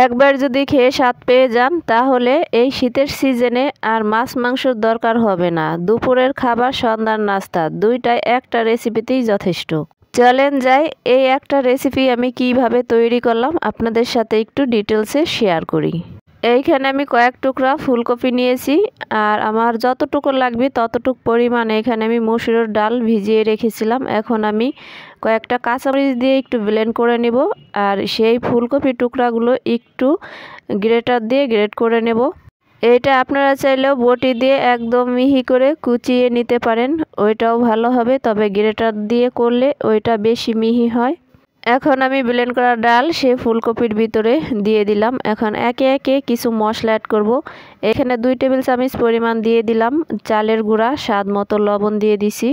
একবার যদি খেয়ে স্বাদ পেয়ে যান তাহলে এই শীতের সিজনে আর মাছ মাংসর দরকার হবে না। দুপুরের খাবার, সন্ধ্যার নাস্তা দুইটাই একটা রেসিপিতেই যথেষ্ট। চলেন যাই, এই একটা রেসিপি আমি কিভাবে তৈরি করলাম আপনাদের সাথে একটু ডিটেলসে শেয়ার করি। এইখানে আমি কয়েক টুকরা ফুলকপি নিয়েছি, আর আমার যতটুকু লাগবে ততটুকু পরিমাণে এখানে আমি মসুরের ডাল ভিজিয়ে রেখেছিলাম। এখন আমি কয়েকটা কাঁচামরিচ দিয়ে একটু ব্লেন্ড করে নেব, আর সেই ফুলকপির টুকরাগুলো একটু গ্রেটার দিয়ে গ্রেট করে নেব। এটা আপনারা চাইলেও বটি দিয়ে একদম মিহি করে কুচিয়ে নিতে পারেন, ওইটাও ভালো হবে, তবে গ্রেটার দিয়ে করলে ওইটা বেশি মিহি হয়। এখন আমি ব্লেন্ড করা ডাল সেই ফুলকপির ভিতরে দিয়ে দিলাম। এখন একে একে কিছু মশলা অ্যাড করব। এখানে 2 টেবিল চামচ পরিমাণ দিয়ে দিলাম চালের গুঁড়া, স্বাদ মতো লবণ দিয়ে দিছি,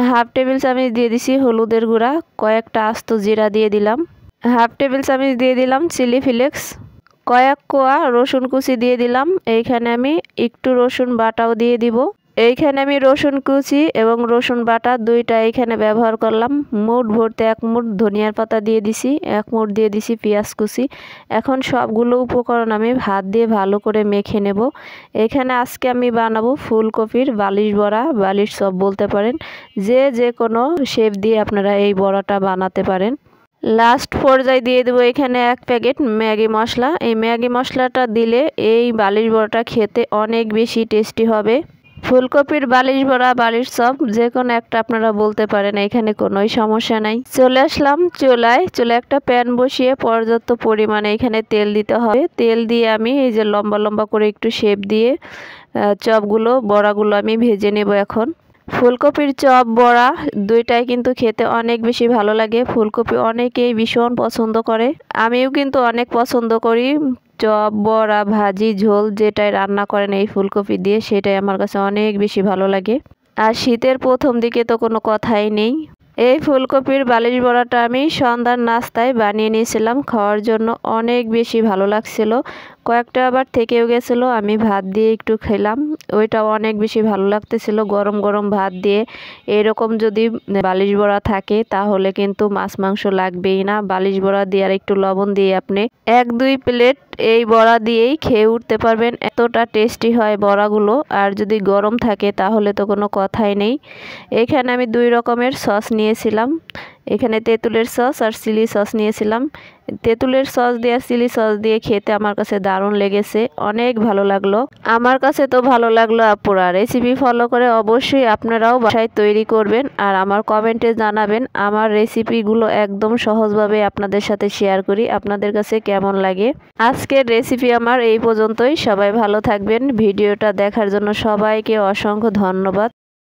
1/2 টেবিল চামচ দিয়ে দিছি হলুদের গুঁড়া, কয়েকটা আস্ত জিরা দিয়ে দিলাম, 1/2 টেবিল চামচ দিয়ে দিলাম চিলি ফ্লেক্স, কয়েক কোয়া রসুন কুচি দিয়ে দিলাম। এইখানে আমি একটু রসুন বাটাও দিয়ে দিব। এইখানে আমি রসুন কুচি এবং রসুন বাটা দুইটা এইখানে ব্যবহার করলাম। মুঠ ভরতে 1 মুঠ ধনিয়ার পাতা দিয়ে দিছি, 1 মুঠ দিয়ে দিছি পেঁয়াজ কুচি। এখন সবগুলো উপকরণ আমি হাত দিয়ে ভালো করে মেখে নেব। এখানে আজকে আমি বানাবো ফুলকপির বালিশ বড়া, বালিশ চপ বলতে পারেন। যে কোনো শেপ দিয়ে আপনারা এই বড়াটা বানাতে পারেন। লাস্ট পর্যায়ে দিয়ে দেবো এখানে 1 প্যাকেট ম্যাগি মশলা। এই ম্যাগি মশলাটা দিলে এই বালিশ বড়াটা খেতে অনেক বেশি টেস্টি হবে। ফুলকপির বালিশ বড়া, বালিশ চপ যে কোনো একটা আপনারা বলতে পারেন, এখানে কোনোই সমস্যা নাই। চলে আসলাম চুলায় একটা প্যান বসিয়ে পর্যাপ্ত পরিমাণে এখানে তেল দিতে হবে। তেল দিয়ে আমি এই যে লম্বা লম্বা করে একটু শেপ দিয়ে চপগুলো, বড়াগুলো আমি ভেজে নেব। এখন ফুলকপির চপ বড়া দুইটাই কিন্তু খেতে অনেক বেশি ভালো লাগে। ফুলকপি অনেকেই ভীষণ পছন্দ করে, আমিও কিন্তু অনেক পছন্দ করি। চপ, বড়া, ভাজি, ঝোল যেটাই রান্না করেন এই ফুলকপি দিয়ে, সেটাই আমার কাছে অনেক বেশি ভালো লাগে। আর শীতের প্রথম দিকে তো কোনো কথাই নেই। এই ফুলকপির বালিশ বড়াটা আমি সন্ধ্যার নাস্তায় বানিয়ে নিয়েছিলাম, খাওয়ার জন্য অনেক বেশি ভালো লাগছিল। কয়েকটা আবার থেকেও গেছিলো, আমি ভাত দিয়ে একটু খেলাম, ওইটাও অনেক বেশি ভালো লাগতেছিল। গরম গরম ভাত দিয়ে এরকম যদি বালিশ বড়া থাকে তাহলে কিন্তু মাছ মাংস লাগবেই না। বালিশ বড়া দিয়ে আর একটু লবণ দিয়ে আপনি 1-2 প্লেট এই বড়া দিয়েই খেয়ে উঠতে পারবেন, এতটা টেস্টি হয় বড়াগুলো। আর যদি গরম থাকে তাহলে তো কোনো কথাই নেই। এখানে আমি 2 রকমের সস নিয়েছিলাম, এখানে তেঁতুলের সস আর চিলি সস নিয়েছিলাম। তেঁতুলের সস দিয়ে আর চিলি সস দিয়ে খেতে আমার কাছে দারুণ লেগেছে, অনেক ভালো লাগলো। আমার কাছে তো ভালো লাগলো। আপুরা রেসিপি ফলো করে অবশ্যই আপনারাও বাসায় তৈরি করবেন, আর আমার কমেন্টে জানাবেন। আমার রেসিপিগুলো একদম সহজভাবে আপনাদের সাথে শেয়ার করি, আপনাদের কাছে কেমন লাগে। আজকের রেসিপি আমার এই পর্যন্তই। সবাই ভালো থাকবেন। ভিডিওটা দেখার জন্য সবাইকে অসংখ্য ধন্যবাদ।